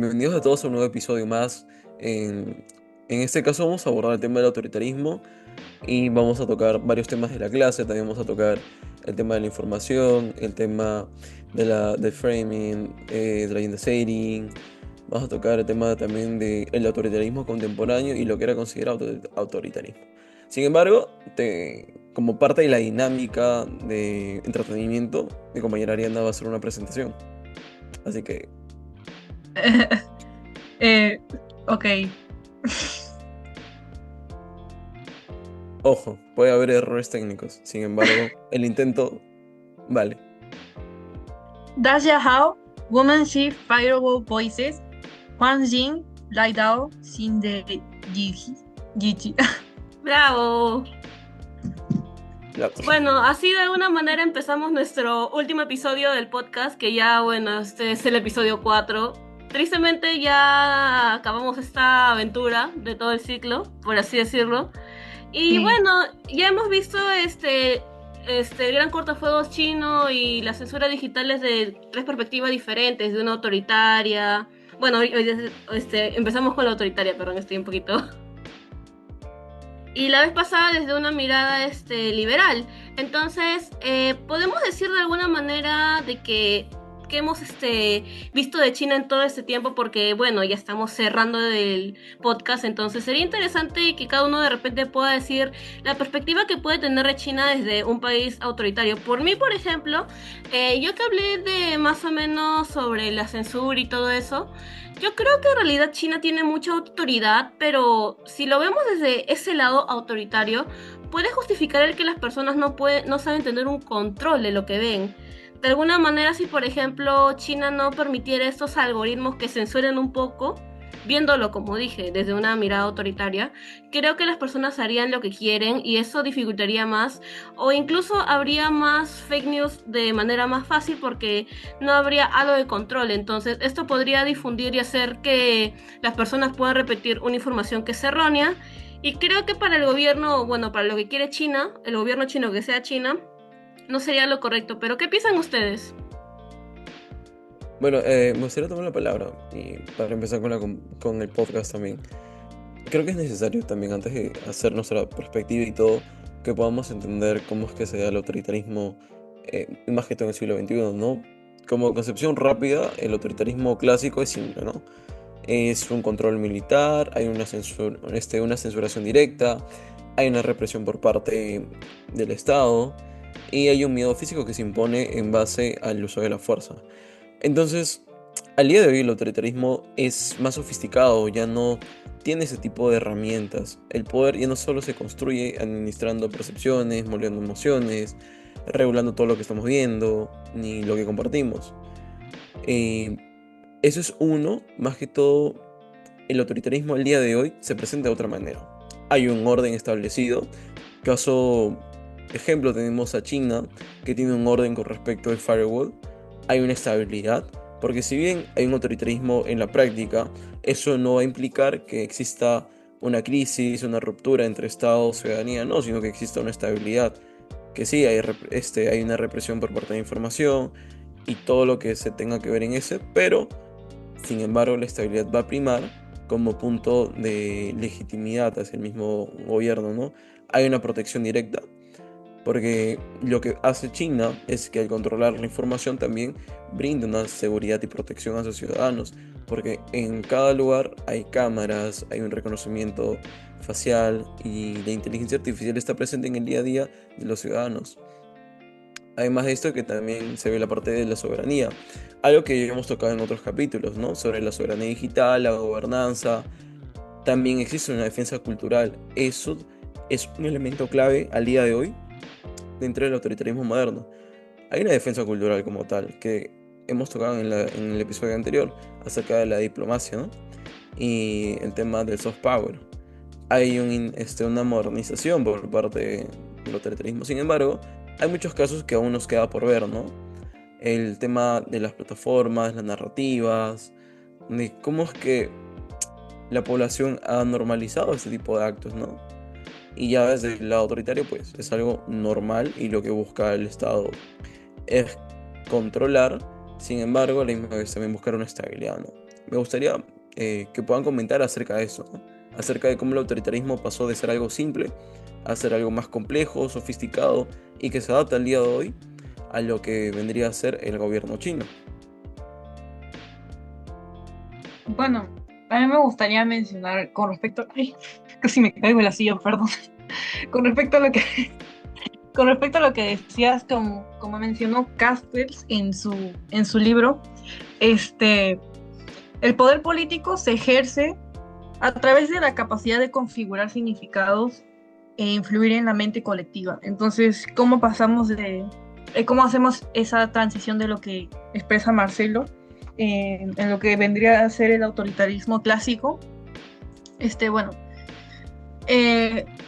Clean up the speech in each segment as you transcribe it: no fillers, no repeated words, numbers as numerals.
bienvenidos a todos a un nuevo episodio más. En este caso vamos a abordar el tema del autoritarismo y vamos a tocar varios temas de la clase. También vamos a tocar el tema de la información, el tema del framing, del agenda setting. Vamos a tocar el tema también del autoritarismo contemporáneo y lo que era considerado autoritarismo. Sin embargo, como parte de la dinámica de entretenimiento, mi compañera Ariana va a hacer una presentación. Así que, Eh, ok. ojo, puede haber errores técnicos. Sin embargo, el intento vale. Dacia Hao, Woman Chief Firewall Voices, Huan Jin, Lai Dao, Xin de Yichi. ¡Bravo! La- Bueno, así de alguna manera empezamos nuestro último episodio del podcast, que ya, bueno, este es el episodio 4. Tristemente ya acabamos esta aventura de todo el ciclo, por así decirlo. Y Sí, bueno, ya hemos visto el gran cortafuegos chino y la censura digital desde tres perspectivas diferentes, de una autoritaria. Bueno, empezamos con la autoritaria, perdón, estoy un poquito. Y la vez pasada desde una mirada liberal. Entonces, podemos decir de alguna manera de que hemos visto de China en todo este tiempo, porque bueno, ya estamos cerrando el podcast, entonces sería interesante que cada uno de repente pueda decir la perspectiva que puede tener de China desde un país autoritario. Por mí, por ejemplo, yo que hablé de más o menos sobre la censura y todo eso, yo creo que en realidad China tiene mucha autoridad, pero si lo vemos desde ese lado autoritario, puede justificar el que las personas no saben tener un control de lo que ven. De alguna manera, si por ejemplo China no permitiera estos algoritmos que censuren un poco, viéndolo como dije, desde una mirada autoritaria, creo que las personas harían lo que quieren y eso dificultaría más, o incluso habría más fake news de manera más fácil porque no habría algo de control. Entonces, esto podría difundir y hacer que las personas puedan repetir una información que es errónea. Y creo que para el gobierno, bueno, para lo que quiere China, el gobierno chino que sea China, no sería lo correcto. Pero, ¿qué piensan ustedes? Bueno, me gustaría tomar la palabra y para empezar con el podcast también. Creo que es necesario también, antes de hacer nuestra perspectiva y todo, que podamos entender cómo es que se da el autoritarismo, más que todo en el siglo XXI, ¿no? Como concepción rápida, el autoritarismo clásico es simple, ¿no? Es un control militar, hay una censuración directa, hay una represión por parte del Estado y hay un miedo físico que se impone en base al uso de la fuerza. Entonces, al día de hoy el autoritarismo es más sofisticado, ya no tiene ese tipo de herramientas. El poder ya no solo se construye administrando percepciones, moldeando emociones, regulando todo lo que estamos viendo, ni lo que compartimos. Eh, Eso es uno, más que todo, el autoritarismo al día de hoy se presenta de otra manera. Hay un orden establecido. Caso ejemplo, tenemos a China, que tiene un orden con respecto al firewall. Hay una estabilidad, porque si bien hay un autoritarismo en la práctica, eso no va a implicar que exista una crisis, una ruptura entre Estado y ciudadanía, no, sino que exista una estabilidad. Que sí, hay una represión por parte de información y todo lo que se tenga que ver en ese, pero sin embargo, la estabilidad va a primar como punto de legitimidad hacia el mismo gobierno, ¿no? Hay una protección directa, porque lo que hace China es que al controlar la información también brinda una seguridad y protección a sus ciudadanos, porque en cada lugar hay cámaras, hay un reconocimiento facial y la inteligencia artificial está presente en el día a día de los ciudadanos. Además de esto, que también se ve la parte de la soberanía, algo que ya hemos tocado en otros capítulos, ¿no? Sobre la soberanía digital, la gobernanza. También existe una defensa cultural. Eso es un elemento clave al día de hoy dentro del autoritarismo moderno. Hay una defensa cultural como tal, que hemos tocado en el episodio anterior, acerca de la diplomacia, ¿no? Y el tema del soft power. Hay una modernización por parte del autoritarismo. Sin embargo, hay muchos casos que aún nos queda por ver, ¿no? El tema de las plataformas, las narrativas, de cómo es que la población ha normalizado este tipo de actos, ¿no? Y ya desde el lado autoritario, pues es algo normal y lo que busca el Estado es controlar. Sin embargo, a la misma vez también buscar una estabilidad, ¿no? me gustaría que puedan comentar acerca de eso, ¿no? Acerca de cómo el autoritarismo pasó de ser algo simple a ser algo más complejo, sofisticado y que se adapta al día de hoy a lo que vendría a ser el gobierno chino. Bueno, a mí me gustaría mencionar con respecto. Ay, casi me caigo de la silla, perdón. Con respecto a lo que, con respecto a lo que decías, como mencionó Castells en su libro, este, el poder político se ejerce a través de la capacidad de configurar significados e influir en la mente colectiva. Entonces, ¿cómo pasamos cómo hacemos esa transición de lo que expresa Marcelo en lo que vendría a ser el autoritarismo clásico? Bueno,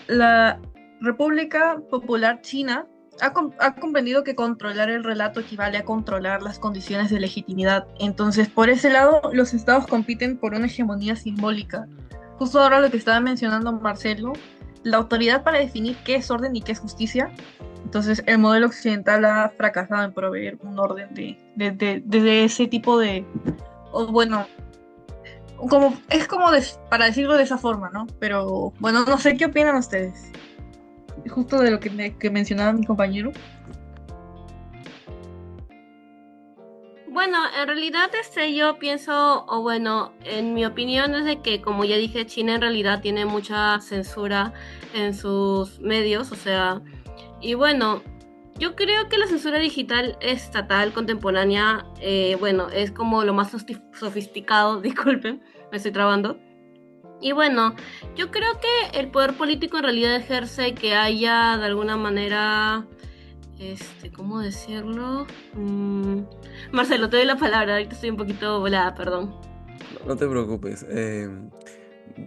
la República Popular China ha comprendido que controlar el relato equivale a controlar las condiciones de legitimidad. Entonces, por ese lado, los estados compiten por una hegemonía simbólica. Justo ahora lo que estaba mencionando Marcelo, la autoridad para definir qué es orden y qué es justicia. Entonces, el modelo occidental ha fracasado en proveer un orden de ese tipo de, o bueno, para decirlo de esa forma, ¿no? Pero bueno, no sé qué opinan ustedes. Justo de lo que mencionaba mi compañero. Bueno, en realidad yo pienso, o bueno, en mi opinión es de que, como ya dije, China en realidad tiene mucha censura en sus medios, o sea, y bueno, yo creo que la censura digital estatal contemporánea, bueno, es como lo más sofisticado, disculpen, me estoy trabando. Y bueno, yo creo que el poder político en realidad ejerce que haya de alguna manera, ¿cómo decirlo? Marcelo, te doy la palabra, ahorita estoy un poquito volada, perdón. No te preocupes.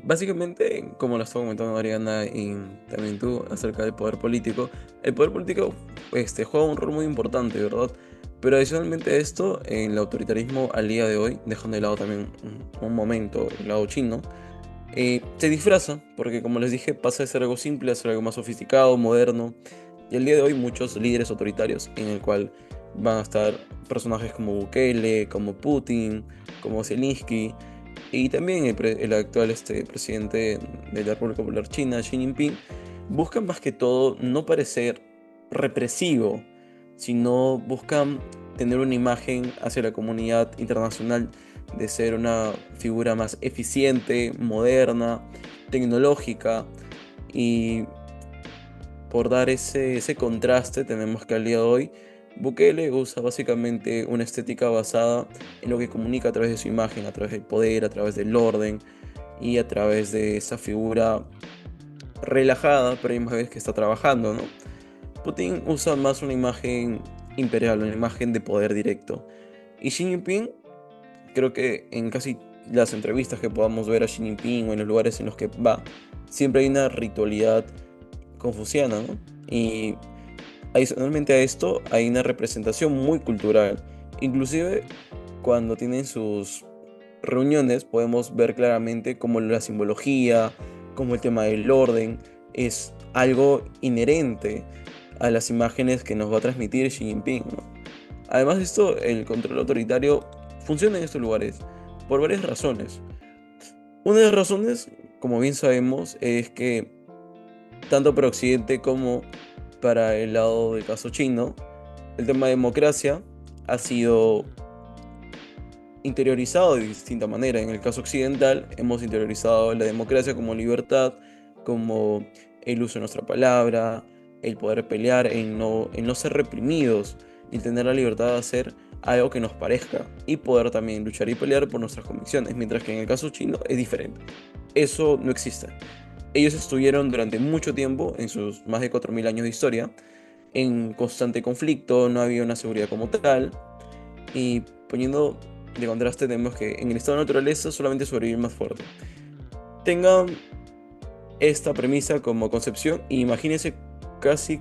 Básicamente, como lo estaba comentando Ariana y también tú acerca del poder político, el poder político juega un rol muy importante, ¿verdad? Pero adicionalmente a esto, en el autoritarismo al día de hoy, dejando de lado también un momento el lado chino, se disfraza, porque como les dije, pasa de ser algo simple a ser algo más sofisticado, moderno. Y al día de hoy muchos líderes autoritarios, en el cual van a estar personajes como Bukele, como Putin, como Zelensky, y también el actual presidente de la República Popular China, Xi Jinping, buscan más que todo no parecer represivo, sino buscan tener una imagen hacia la comunidad internacional de ser una figura más eficiente, moderna, tecnológica. Y por dar ese contraste tenemos que al día de hoy Bukele usa básicamente una estética basada en lo que comunica a través de su imagen, a través del poder, a través del orden y a través de esa figura relajada, pero hay más veces que está trabajando, ¿no? Putin usa más una imagen imperial, una imagen de poder directo. Y Xi Jinping, creo que en casi las entrevistas que podamos ver a Xi Jinping o en los lugares en los que va, siempre hay una ritualidad confuciana, ¿no? Y adicionalmente a esto hay una representación muy cultural. Inclusive cuando tienen sus reuniones podemos ver claramente cómo la simbología, cómo el tema del orden es algo inherente a las imágenes que nos va a transmitir Xi Jinping, ¿no? Además de esto, el control autoritario funciona en estos lugares por varias razones. Una de las razones, como bien sabemos, es que tanto para Occidente como para el lado del caso chino, el tema de democracia ha sido interiorizado de distinta manera. En el caso occidental hemos interiorizado la democracia como libertad, como el uso de nuestra palabra, el poder pelear, el no ser reprimidos y tener la libertad de hacer algo que nos parezca y poder también luchar y pelear por nuestras convicciones, mientras que en el caso chino es diferente. Eso no existe. Ellos estuvieron durante mucho tiempo, en sus más de 4000 años de historia, en constante conflicto, no había una seguridad como tal, y poniendo de contraste tenemos que en el estado de naturaleza solamente sobrevive el más fuerte. Tengan esta premisa como concepción y imagínense casi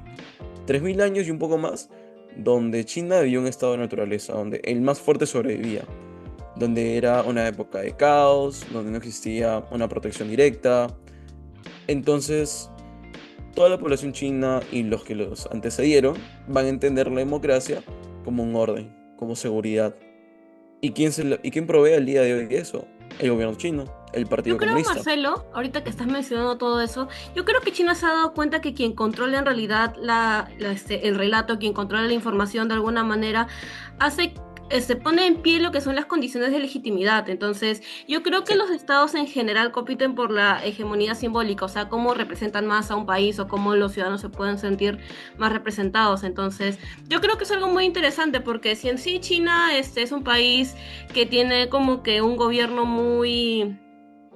3000 años y un poco más, donde China vivió un estado de naturaleza, donde el más fuerte sobrevivía, donde era una época de caos, donde no existía una protección directa. Entonces, toda la población china y los que los antecedieron van a entender la democracia como un orden, como seguridad. ¿Y quién provee al día de hoy eso? El gobierno chino, el Yo Partido creo, Comunista. Marcelo, ahorita que estás mencionando todo eso, yo creo que China se ha dado cuenta que quien controla en realidad el relato, quien controla la información de alguna manera, hace, pone en pie lo que son las condiciones de legitimidad. Entonces, yo creo que Sí, los estados en general compiten por la hegemonía simbólica, o sea, cómo representan más a un país o cómo los ciudadanos se pueden sentir más representados. Entonces, yo creo que es algo muy interesante porque si en sí China es un país que tiene como que un gobierno muy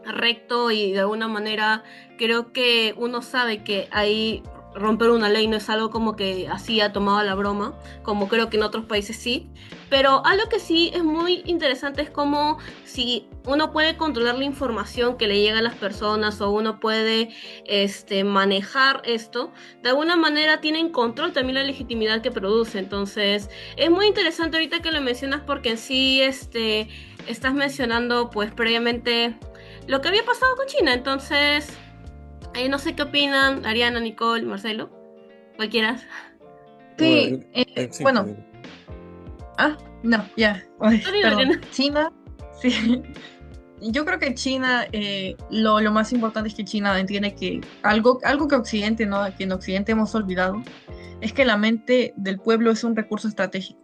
recto y de alguna manera creo que uno sabe que ahí romper una ley no es algo como que así ha tomado a la broma, como creo que en otros países sí, pero algo que sí es muy interesante es como si uno puede controlar la información que le llega a las personas o uno puede manejar esto, de alguna manera tienen control también la legitimidad que produce. Entonces es muy interesante ahorita que lo mencionas porque en sí estás mencionando pues previamente lo que había pasado con China. Entonces, no sé qué opinan Ariana, Nicole, Marcelo, cualquiera. bueno, Sí, sí, bueno, no, ya, ay, Tú dime, perdón. Ariana. China, sí. Yo creo que China, lo más importante es que China entiende que algo que Occidente, ¿no? Que en Occidente hemos olvidado, es que la mente del pueblo es un recurso estratégico.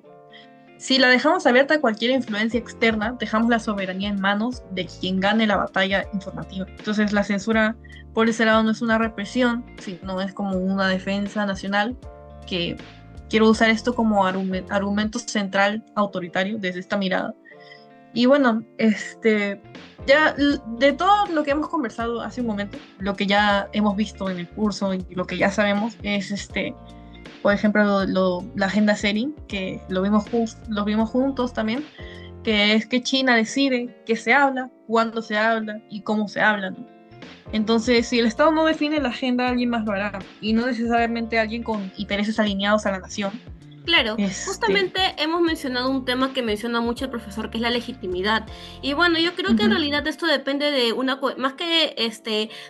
Si la dejamos abierta a cualquier influencia externa, dejamos la soberanía en manos de quien gane la batalla informativa. Entonces, la censura por ese lado no es una represión, sino es como una defensa nacional que quiero usar esto como argumento central autoritario desde esta mirada. Y bueno, de todo lo que hemos conversado hace un momento, lo que ya hemos visto en el curso y lo que ya sabemos es por ejemplo, la agenda SERI, que lo vimos juntos también, que es que China decide qué se habla, cuándo se habla y cómo se habla, ¿no? Entonces, si el Estado no define la agenda, alguien más lo hará, y no necesariamente alguien con intereses alineados a la nación. Claro, Este, justamente hemos mencionado un tema que menciona mucho el profesor, que es la legitimidad. Y bueno, yo creo que en Ujú. realidad esto depende de más que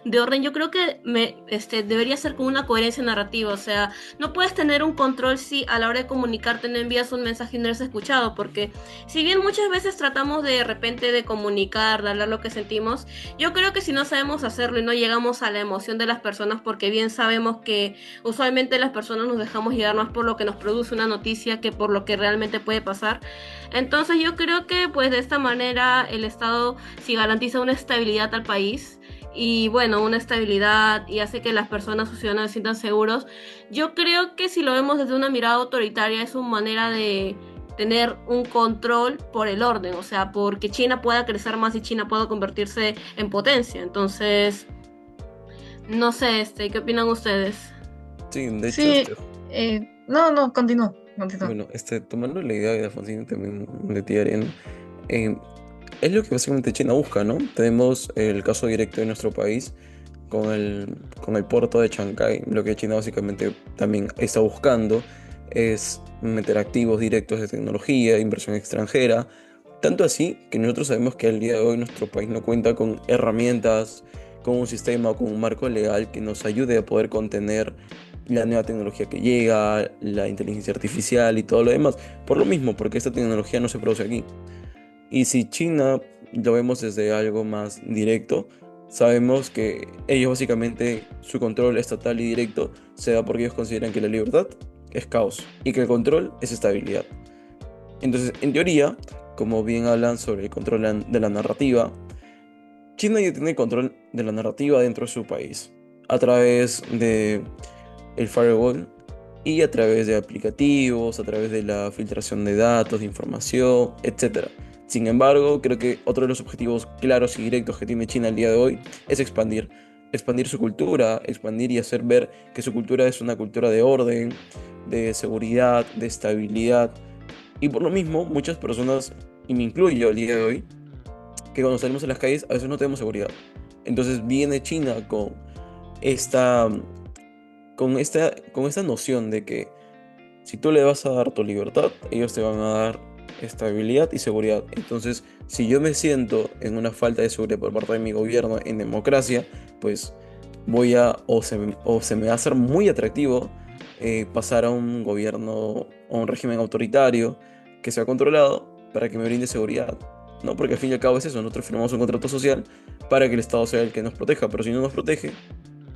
de orden, yo creo que debería ser con una coherencia narrativa. O sea, no puedes tener un control si a la hora de comunicarte no envías un mensaje y no eres escuchado, porque si bien muchas veces tratamos de repente de comunicar, de hablar lo que sentimos, yo creo que si no sabemos hacerlo y no llegamos a la emoción de las personas, porque bien sabemos que usualmente las personas nos dejamos llevar más por lo que nos produce una noticia que por lo que realmente puede pasar. Entonces yo creo que pues de esta manera el Estado si garantiza una estabilidad al país y bueno, una estabilidad y hace que las personas, sus ciudadanos se sientan seguros, yo creo que si lo vemos desde una mirada autoritaria es una manera de tener un control por el orden, o sea, porque China pueda crecer más y China pueda convertirse en potencia. Entonces, no sé, ¿qué opinan ustedes? sí, de hecho, Sí, no, no, continúa, continúa. bueno, tomando la idea de Alfonsín y también de ti, Ariana, eh, es lo que básicamente China busca, ¿no? Tenemos el caso directo de nuestro país con el puerto de Chancay. Lo que China básicamente también está buscando es meter activos directos de tecnología, inversión extranjera. Tanto así que nosotros sabemos que al día de hoy nuestro país no cuenta con herramientas, con un sistema o con un marco legal que nos ayude a poder contener la nueva tecnología que llega, la inteligencia artificial y todo lo demás. Por lo mismo, porque esta tecnología no se produce aquí. Y si China lo vemos desde algo más directo, sabemos que ellos básicamente su control estatal y directo se da porque ellos consideran que la libertad es caos y que el control es estabilidad. Entonces, en teoría, como bien hablan sobre el control de la narrativa, China ya tiene control de la narrativa dentro de su país a través de el firewall y a través de aplicativos, a través de la filtración de datos, de información, etcétera. Sin embargo, creo que otro de los objetivos claros y directos que tiene China el día de hoy es expandir su cultura, expandir y hacer ver que su cultura es una cultura de orden, de seguridad, de estabilidad. Y por lo mismo, muchas personas, y me incluyo el día de hoy, que cuando salimos a las calles a veces no tenemos seguridad. Entonces viene China esta, con esta noción de que si tú le vas a dar tu libertad, ellos te van a dar estabilidad y seguridad. Entonces, si yo me siento en una falta de seguridad por parte de mi gobierno en democracia, pues o se me va a hacer muy atractivo pasar a un gobierno o un régimen autoritario que sea controlado, para que me brinde seguridad, ¿no? Porque al fin y al cabo es eso, nosotros firmamos un contrato social para que el Estado sea el que nos proteja, pero si no nos protege,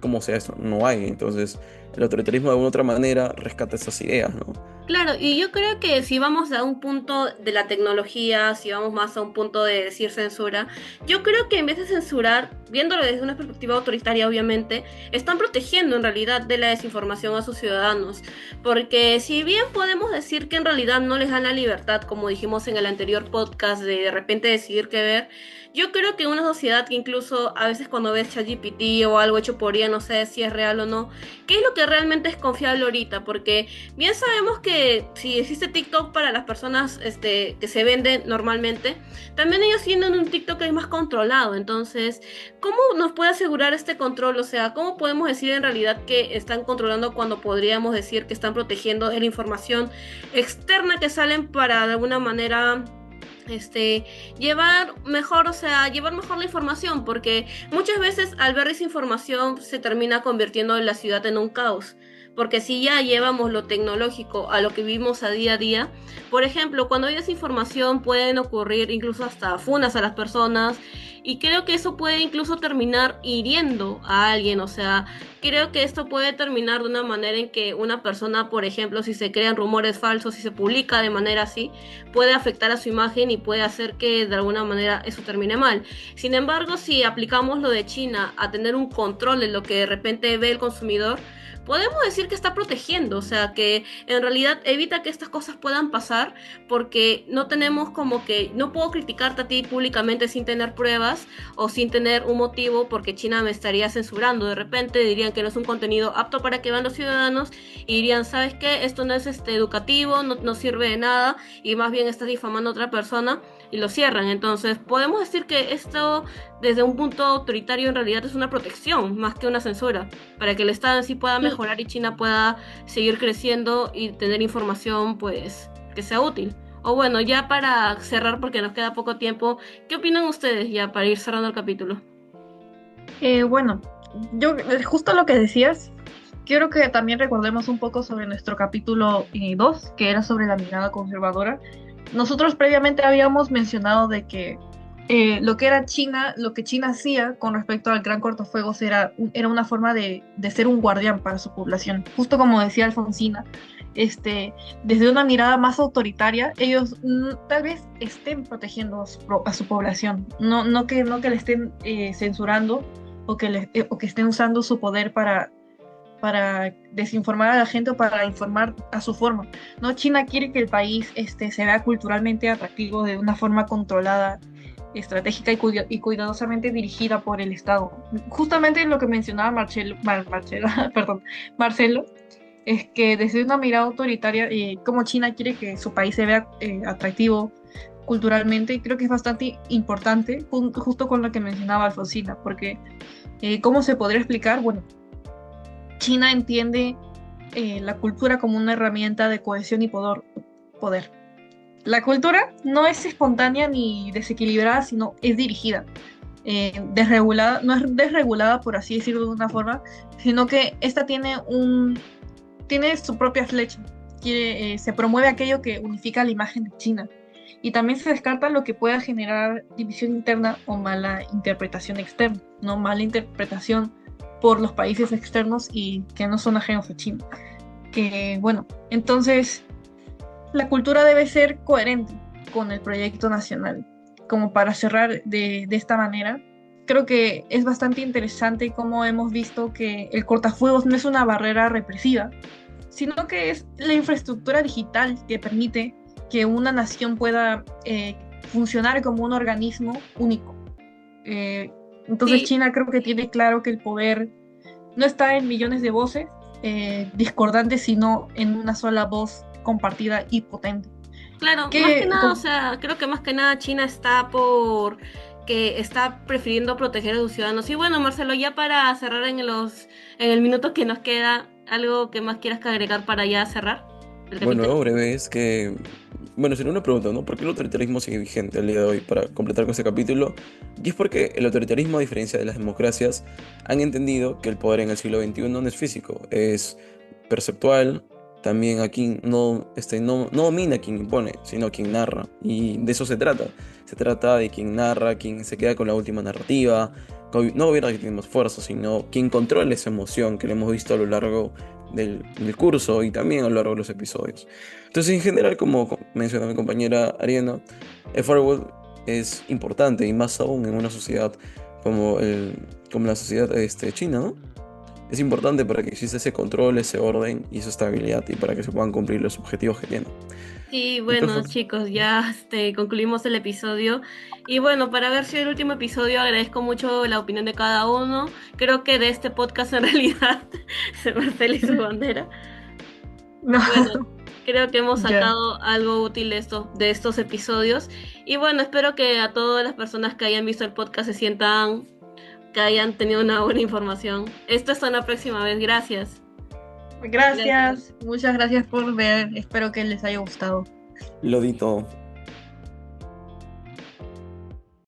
¿cómo sea eso? No hay. Entonces, el autoritarismo de alguna otra manera rescata esas ideas, ¿no? Claro, y yo creo que si vamos a un punto de la tecnología, si vamos más a un punto de decir censura, yo creo que en vez de censurar, viéndolo desde una perspectiva autoritaria, obviamente, están protegiendo en realidad de la desinformación a sus ciudadanos. Porque si bien podemos decir que en realidad no les dan la libertad, como dijimos en el anterior podcast, de repente decidir qué ver, yo creo que una sociedad que incluso a veces cuando ves ChatGPT o algo hecho por IA, no sé si es real o no, ¿qué es lo que realmente es confiable ahorita? Porque bien sabemos que si existe TikTok para las personas que se venden normalmente, también ellos tienen un TikTok que es más controlado. Entonces, ¿cómo nos puede asegurar este control? O sea, ¿cómo podemos decir en realidad que están controlando cuando podríamos decir que están protegiendo de la información externa que salen para de alguna manera llevar mejor, o sea, llevar mejor la información? Porque muchas veces al ver esa información se termina convirtiendo la ciudad en un caos. Porque si ya llevamos lo tecnológico a lo que vivimos a día, por ejemplo, cuando hay desinformación pueden ocurrir incluso hasta funas a las personas, y creo que eso puede incluso terminar hiriendo a alguien. O sea, creo que esto puede terminar de una manera en que una persona, por ejemplo, si se crean rumores falsos, si se publica de manera así, puede afectar a su imagen y puede hacer que de alguna manera eso termine mal. Sin embargo, si aplicamos lo de China a tener un control de lo que de repente ve el consumidor, podemos decir que está protegiendo, o sea, que en realidad evita que estas cosas puedan pasar, porque no tenemos como que, no puedo criticarte a ti públicamente sin tener pruebas o sin tener un motivo, porque China me estaría censurando. De repente dirían que no es un contenido apto para que vean los ciudadanos y dirían, ¿sabes qué? Esto no es educativo, no sirve de nada y más bien estás difamando a otra persona, y lo cierran. Entonces, podemos decir que esto, desde un punto autoritario, en realidad es una protección más que una censura, para que el Estado en sí pueda mejorar y China pueda seguir creciendo y tener información, pues, que sea útil. O bueno, ya para cerrar, porque nos queda poco tiempo, ¿qué opinan ustedes ya para ir cerrando el capítulo? Bueno, yo justo lo que decías, quiero que también recordemos un poco sobre nuestro capítulo 2, que era sobre la mirada conservadora. Nosotros previamente habíamos mencionado de que lo que era China, lo que China hacía con respecto al Gran Cortafuegos era una forma de ser un guardián para su población. Justo como decía Alfonsina, desde una mirada más autoritaria, ellos tal vez estén protegiendo a su población, no que le estén censurando o que estén usando su poder para desinformar a la gente o para informar a su forma. ¿No? China quiere que el país se vea culturalmente atractivo de una forma controlada, estratégica y cuidadosamente dirigida por el Estado. Justamente lo que mencionaba Marcelo, es que desde una mirada autoritaria, como China quiere que su país se vea atractivo culturalmente, y creo que es bastante importante, justo con lo que mencionaba Alfonsina, porque ¿cómo se podría explicar? Bueno, China entiende la cultura como una herramienta de cohesión y poder. La cultura no es espontánea ni desequilibrada, sino es dirigida, desregulada, no es desregulada, por así decirlo de una forma, sino que esta tiene su propia flecha. Se promueve aquello que unifica la imagen de China. Y también se descarta lo que pueda generar división interna o mala interpretación externa, no mala interpretación por los países externos y que no son ajenos a China. Que bueno, entonces la cultura debe ser coherente con el proyecto nacional. Como para cerrar de esta manera, creo que es bastante interesante cómo hemos visto que el cortafuegos no es una barrera represiva, sino que es la infraestructura digital que permite que una nación pueda funcionar como un organismo único. Entonces Sí. China creo que tiene claro que el poder no está en millones de voces discordantes, sino en una sola voz compartida y potente. Claro, más que nada, o sea, creo que más que nada China está prefiriendo proteger a sus ciudadanos. Y bueno, Marcelo, ya para cerrar en el minuto que nos queda, ¿algo que más quieras que agregar para ya cerrar el Bueno, capítulo? algo breve es que, bueno, sería una pregunta, ¿no? ¿Por qué el autoritarismo sigue vigente al día de hoy para completar con este capítulo? Y es porque el autoritarismo, a diferencia de las democracias, han entendido que el poder en el siglo XXI no es físico, es perceptual, también a quien no domina quien impone, sino quien narra. Y de eso se trata. Se trata de quien narra, quien se queda con la última narrativa. No gobierna que tenemos fuerza, sino quien controla esa emoción que le hemos visto a lo largo del curso y también a lo largo de los episodios. Entonces, en general, como mencionó mi compañera Ariana, el firewall es importante y más aún en una sociedad como la sociedad china, ¿no? Es importante para que exista ese control, ese orden y esa estabilidad y para que se puedan cumplir los objetivos que tienen. Sí, bueno, Entonces, chicos, ya concluimos el episodio. Y bueno, para ver si el último episodio, agradezco mucho la opinión de cada uno. Creo que de este podcast en realidad se Marcela y su bandera. No, Bueno, creo que hemos ya. sacado algo útil de estos episodios. Y bueno, espero que a todas las personas que hayan visto el podcast se sientan que hayan tenido una buena información. Esto hasta la próxima vez. Gracias. Gracias. Gracias, muchas gracias por ver. Espero que les haya gustado. lo di todo.